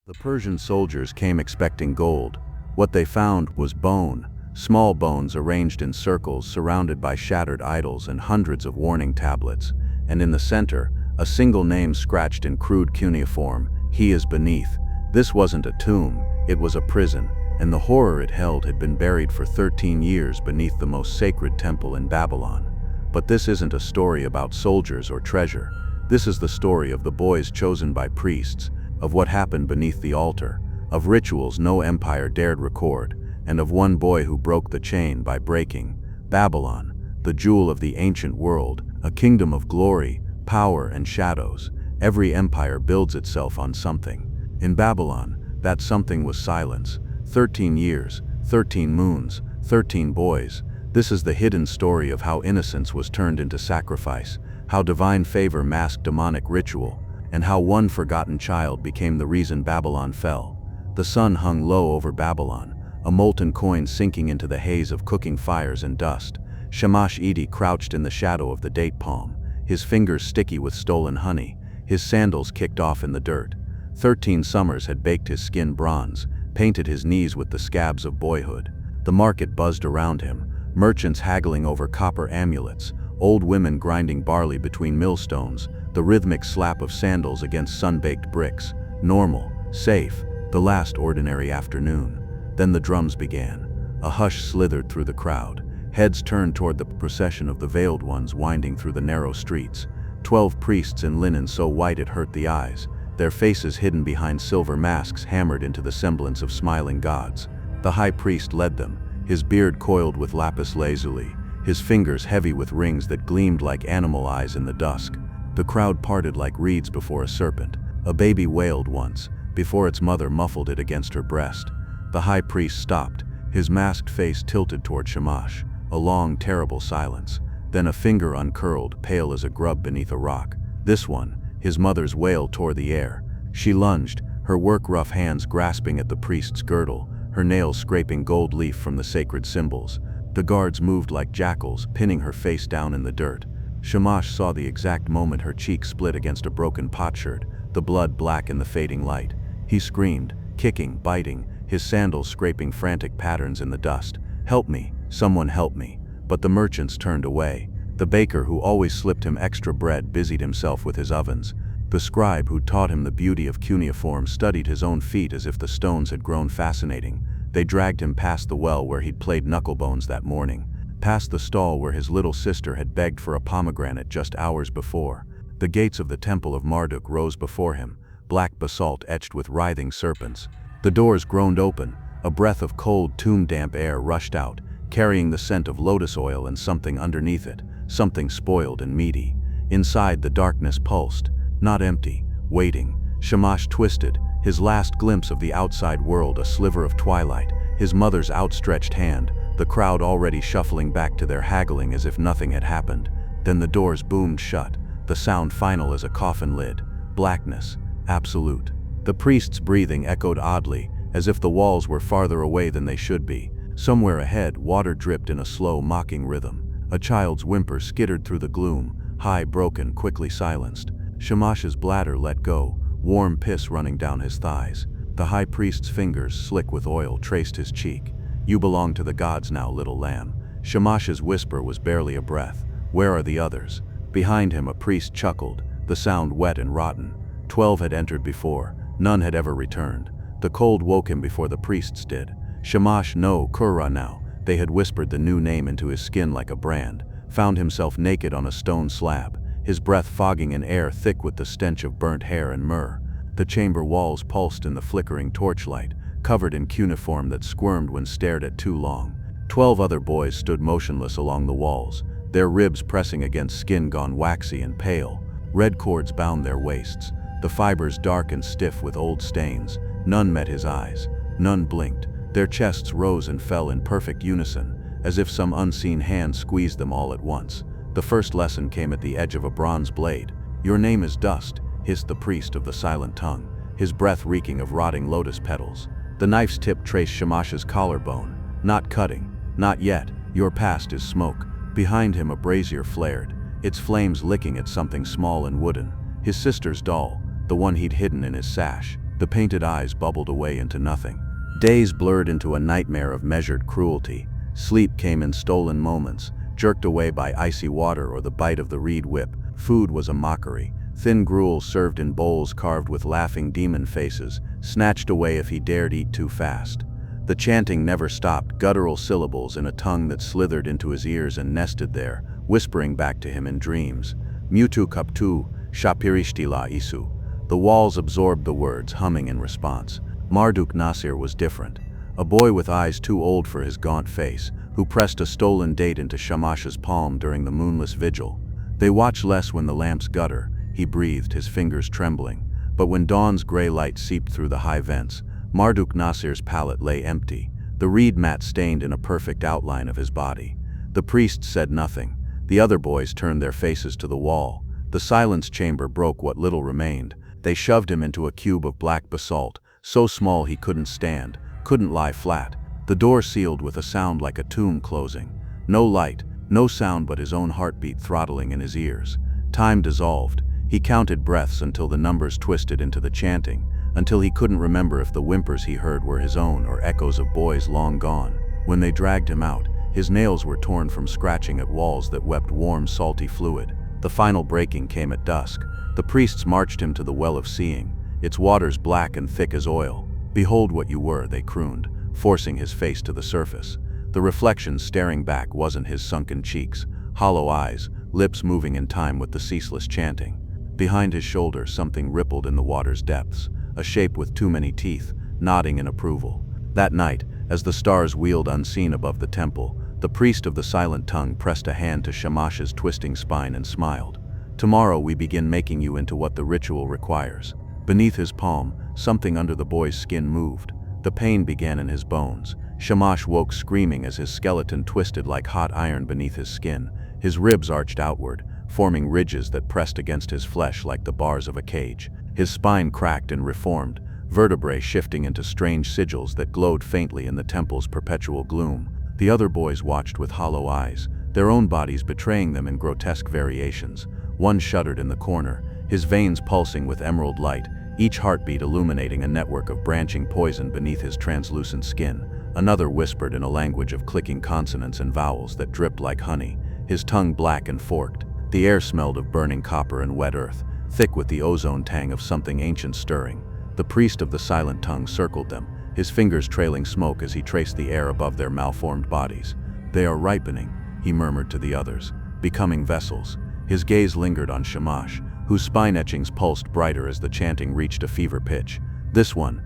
The Persian soldiers came expecting gold. What they found was bone, small bones arranged in circles surrounded by shattered idols and hundreds of warning tablets, and in the center, a single name scratched in crude cuneiform: "He is beneath." This wasn't a tomb, it was a prison, and the horror it held had been buried for 13 years beneath the most sacred temple in Babylon. But this isn't a story about soldiers or treasure. This is the story of the boys chosen by priests, of what happened beneath the altar, of rituals no empire dared record, and of one boy who broke the chain by breaking. Babylon, the jewel of the ancient world, a kingdom of glory, power, and shadows. Every empire builds itself on something. In Babylon, that something was silence. 13 years, 13 moons, 13 boys. This is the hidden story of how innocence was turned into sacrifice, how divine favor masked demonic ritual, and how one forgotten child became the reason Babylon fell. The sun hung low over Babylon, a molten coin sinking into the haze of cooking fires and dust. Shamash-Edi crouched in the shadow of the date palm, his fingers sticky with stolen honey, his sandals kicked off in the dirt. 13 summers had baked his skin bronze, painted his knees with the scabs of boyhood. The market buzzed around him, merchants haggling over copper amulets, old women grinding barley between millstones, the rhythmic slap of sandals against sun-baked bricks. Normal, safe, the last ordinary afternoon. Then the drums began. A hush slithered through the crowd. Heads turned toward the procession of the veiled ones winding through the narrow streets. 12 priests in linen so white it hurt the eyes, their faces hidden behind silver masks hammered into the semblance of smiling gods. The high priest led them, his beard coiled with lapis lazuli, his fingers heavy with rings that gleamed like animal eyes in the dusk. The crowd parted like reeds before a serpent. A baby wailed once, before its mother muffled it against her breast. The high priest stopped, his masked face tilted toward Shamash. A long, terrible silence. Then a finger uncurled, pale as a grub beneath a rock. This one, his mother's wail tore the air. She lunged, her work-rough hands grasping at the priest's girdle, her nails scraping gold leaf from the sacred symbols. The guards moved like jackals, pinning her face down in the dirt. Shamash saw the exact moment her cheek split against a broken potsherd, the blood black in the fading light. He screamed, kicking, biting, his sandals scraping frantic patterns in the dust. "Help me, someone help me." But the merchants turned away. The baker who always slipped him extra bread busied himself with his ovens. The scribe who taught him the beauty of cuneiform studied his own feet as if the stones had grown fascinating. They dragged him past the well where he'd played knucklebones that morning, past the stall where his little sister had begged for a pomegranate just hours before. The gates of the temple of Marduk rose before him, black basalt etched with writhing serpents. The doors groaned open, a breath of cold, tomb-damp air rushed out, carrying the scent of lotus oil and something underneath it, something spoiled and meaty. Inside, the darkness pulsed, not empty, waiting. Shamash twisted, his last glimpse of the outside world a sliver of twilight, his mother's outstretched hand, the crowd already shuffling back to their haggling as if nothing had happened. Then the doors boomed shut, the sound final as a coffin lid. Blackness, absolute. The priest's breathing echoed oddly, as if the walls were farther away than they should be. Somewhere ahead, water dripped in a slow, mocking rhythm. A child's whimper skittered through the gloom, high, broken, quickly silenced. Shamash's bladder let go, warm piss running down his thighs. The high priest's fingers, slick with oil, traced his cheek. "You belong to the gods now, little lamb." Shamash's whisper was barely a breath. "Where are the others?" Behind him, a priest chuckled, the sound wet and rotten. 12 had entered before, none had ever returned. The cold woke him before the priests did. Shamash, no, Kura now. They had whispered the new name into his skin like a brand, found himself naked on a stone slab, his breath fogging an air thick with the stench of burnt hair and myrrh. The chamber walls pulsed in the flickering torchlight, covered in cuneiform that squirmed when stared at too long. 12 other boys stood motionless along the walls, their ribs pressing against skin gone waxy and pale. Red cords bound their waists, the fibers dark and stiff with old stains. None met his eyes, none blinked. Their chests rose and fell in perfect unison, as if some unseen hand squeezed them all at once. The first lesson came at the edge of a bronze blade. "Your name is Dust," hissed the priest of the silent tongue, his breath reeking of rotting lotus petals. The knife's tip traced Shamash's collarbone. "Not cutting, not yet. Your past is smoke." Behind him a brazier flared, its flames licking at something small and wooden. His sister's doll, the one he'd hidden in his sash. The painted eyes bubbled away into nothing. Days blurred into a nightmare of measured cruelty. Sleep came in stolen moments, jerked away by icy water or the bite of the reed whip. Food was a mockery. Thin gruel served in bowls carved with laughing demon faces, snatched away if he dared eat too fast. The chanting never stopped, guttural syllables in a tongue that slithered into his ears and nested there, whispering back to him in dreams. Mutu kaptu, shapirishtila isu. The walls absorbed the words, humming in response. Marduk Nasir was different. A boy with eyes too old for his gaunt face, who pressed a stolen date into Shamash's palm during the moonless vigil. They watch less when the lamps gutter, he breathed, his fingers trembling. But when dawn's gray light seeped through the high vents, Marduk Nasir's pallet lay empty, the reed mat stained in a perfect outline of his body. The priest said nothing. The other boys turned their faces to the wall. The silence chamber broke what little remained. They shoved him into a cube of black basalt, so small he couldn't stand, couldn't lie flat. The door sealed with a sound like a tomb closing. No light, no sound but his own heartbeat throttling in his ears. Time dissolved. He counted breaths until the numbers twisted into the chanting, until he couldn't remember if the whimpers he heard were his own or echoes of boys long gone. When they dragged him out, his nails were torn from scratching at walls that wept warm, salty fluid. The final breaking came at dusk. The priests marched him to the well of seeing, its waters black and thick as oil. "Behold what you were," they crooned, forcing his face to the surface. The reflection staring back wasn't his sunken cheeks, hollow eyes, lips moving in time with the ceaseless chanting. Behind his shoulder, something rippled in the water's depths, a shape with too many teeth, nodding in approval. That night, as the stars wheeled unseen above the temple, the priest of the silent tongue pressed a hand to Shamash's twisting spine and smiled. "Tomorrow we begin making you into what the ritual requires." Beneath his palm, something under the boy's skin moved. The pain began in his bones. Shamash woke screaming as his skeleton twisted like hot iron beneath his skin. His ribs arched outward, forming ridges that pressed against his flesh like the bars of a cage. His spine cracked and reformed, vertebrae shifting into strange sigils that glowed faintly in the temple's perpetual gloom. The other boys watched with hollow eyes, their own bodies betraying them in grotesque variations. One shuddered in the corner, his veins pulsing with emerald light, each heartbeat illuminating a network of branching poison beneath his translucent skin. Another whispered in a language of clicking consonants and vowels that dripped like honey, his tongue black and forked. The air smelled of burning copper and wet earth, thick with the ozone tang of something ancient stirring. The priest of the silent tongue circled them, his fingers trailing smoke as he traced the air above their malformed bodies. "They are ripening," he murmured to the others, "becoming vessels." His gaze lingered on Shamash, whose spine etchings pulsed brighter as the chanting reached a fever pitch. This one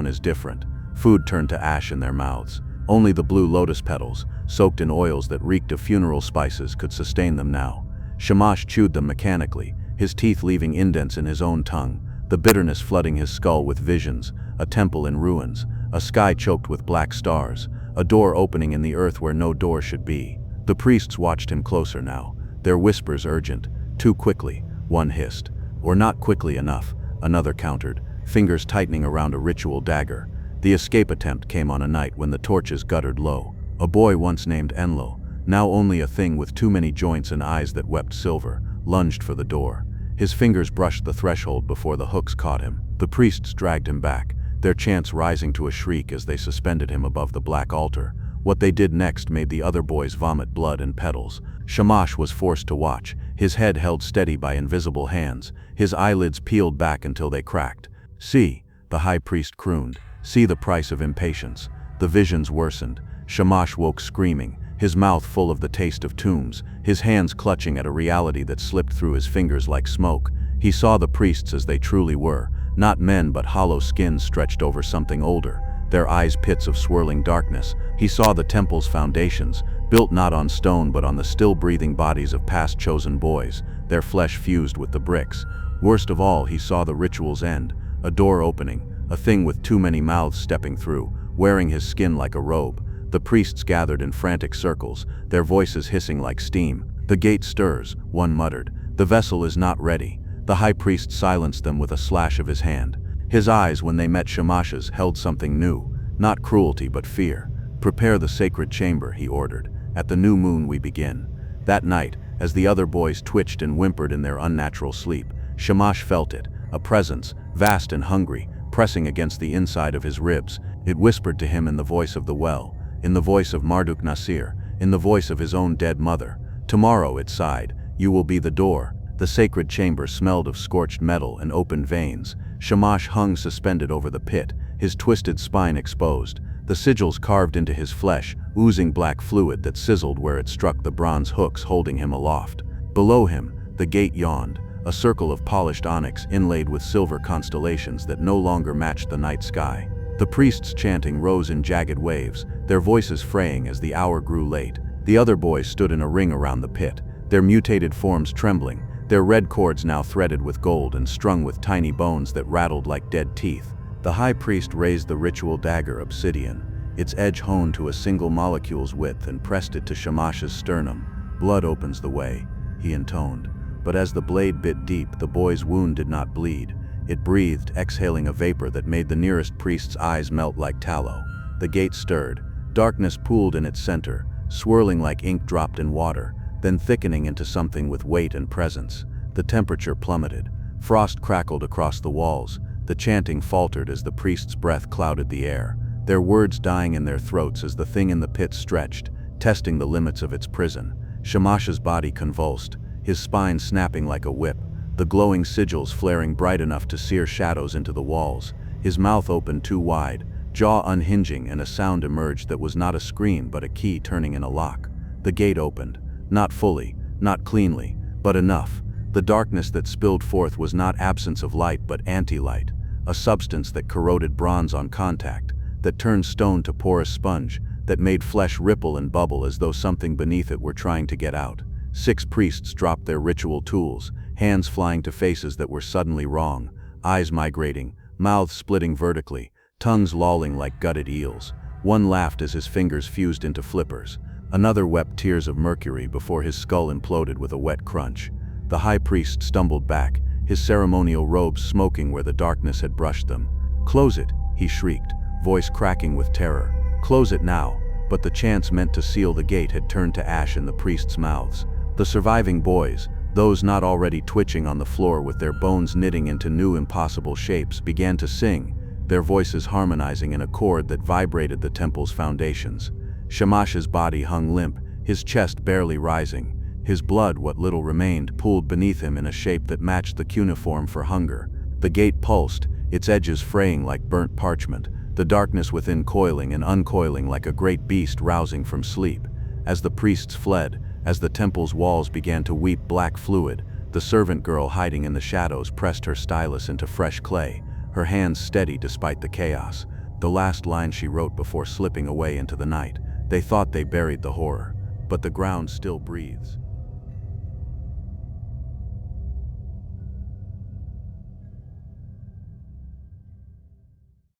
is different." Food turned to ash in their mouths. Only the blue lotus petals, soaked in oils that reeked of funeral spices, could sustain them now. Shamash chewed them mechanically, his teeth leaving indents in his own tongue, the bitterness flooding his skull with visions, a temple in ruins, a sky choked with black stars, a door opening in the earth where no door should be. The priests watched him closer now, their whispers urgent. "Too quickly," one hissed. "Or not quickly enough," another countered, fingers tightening around a ritual dagger. The escape attempt came on a night when the torches guttered low. A boy once named Enlo, now only a thing with too many joints and eyes that wept silver, lunged for the door. His fingers brushed the threshold before the hooks caught him. The priests dragged him back, their chants rising to a shriek as they suspended him above the black altar. What they did next made the other boys vomit blood and petals. Shamash was forced to watch, his head held steady by invisible hands, his eyelids peeled back until they cracked. "See," the high priest crooned, "see the price of impatience." The visions worsened. Shamash woke screaming, his mouth full of the taste of tombs, his hands clutching at a reality that slipped through his fingers like smoke. He saw the priests as they truly were, not men but hollow skins stretched over something older, their eyes pits of swirling darkness. He saw the temple's foundations, built not on stone but on the still-breathing bodies of past chosen boys, their flesh fused with the bricks. Worst of all, he saw the ritual's end, a door opening, a thing with too many mouths stepping through, wearing his skin like a robe. The priests gathered in frantic circles, their voices hissing like steam. "The gate stirs," one muttered. "The vessel is not ready." The high priest silenced them with a slash of his hand. His eyes, when they met Shamash's, held something new, not cruelty but fear. "Prepare the sacred chamber," he ordered. "At the new moon we begin." That night, as the other boys twitched and whimpered in their unnatural sleep, Shamash felt it, a presence, vast and hungry, pressing against the inside of his ribs. It whispered to him in the voice of the well, in the voice of Marduk Nasir, in the voice of his own dead mother. Tomorrow, it sighed, you will be the door. The sacred chamber smelled of scorched metal and open veins. Shamash hung suspended over the pit, his twisted spine exposed, the sigils carved into his flesh, oozing black fluid that sizzled where it struck the bronze hooks holding him aloft. Below him, the gate yawned, a circle of polished onyx inlaid with silver constellations that no longer matched the night sky. The priests chanting rose in jagged waves, their voices fraying as the hour grew late. The other boys stood in a ring around the pit, their mutated forms trembling, their red cords now threaded with gold and strung with tiny bones that rattled like dead teeth. The high priest raised the ritual dagger obsidian, its edge honed to a single molecule's width, and pressed it to Shamash's sternum. Blood opens the way, he intoned. But as the blade bit deep, the boy's wound did not bleed. It breathed, exhaling a vapor that made the nearest priest's eyes melt like tallow. The gate stirred. Darkness pooled in its center, swirling like ink dropped in water, then thickening into something with weight and presence. The temperature plummeted. Frost crackled across the walls. The chanting faltered as the priest's breath clouded the air, their words dying in their throats as the thing in the pit stretched, testing the limits of its prison. Shamash's body convulsed, his spine snapping like a whip, the glowing sigils flaring bright enough to sear shadows into the walls. His mouth opened too wide, jaw unhinging, and a sound emerged that was not a scream but a key turning in a lock. The gate opened, not fully, not cleanly, but enough. The darkness that spilled forth was not absence of light but anti-light, a substance that corroded bronze on contact, that turned stone to porous sponge, that made flesh ripple and bubble as though something beneath it were trying to get out. 6 priests dropped their ritual tools, hands flying to faces that were suddenly wrong, eyes migrating, mouths splitting vertically, tongues lolling like gutted eels. One laughed as his fingers fused into flippers. Another wept tears of mercury before his skull imploded with a wet crunch. The high priest stumbled back, his ceremonial robes smoking where the darkness had brushed them. "Close it," he shrieked, voice cracking with terror. "Close it now." But the chants meant to seal the gate had turned to ash in the priests' mouths. The surviving boys, those not already twitching on the floor with their bones knitting into new impossible shapes, began to sing, their voices harmonizing in a chord that vibrated the temple's foundations. Shamash's body hung limp, his chest barely rising. His blood, what little remained, pooled beneath him in a shape that matched the cuneiform for hunger. The gate pulsed, its edges fraying like burnt parchment, the darkness within coiling and uncoiling like a great beast rousing from sleep. As the priests fled, as the temple's walls began to weep black fluid, the servant girl hiding in the shadows pressed her stylus into fresh clay, her hands steady despite the chaos. The last line she wrote before slipping away into the night. They thought they buried the horror, but the ground still breathes.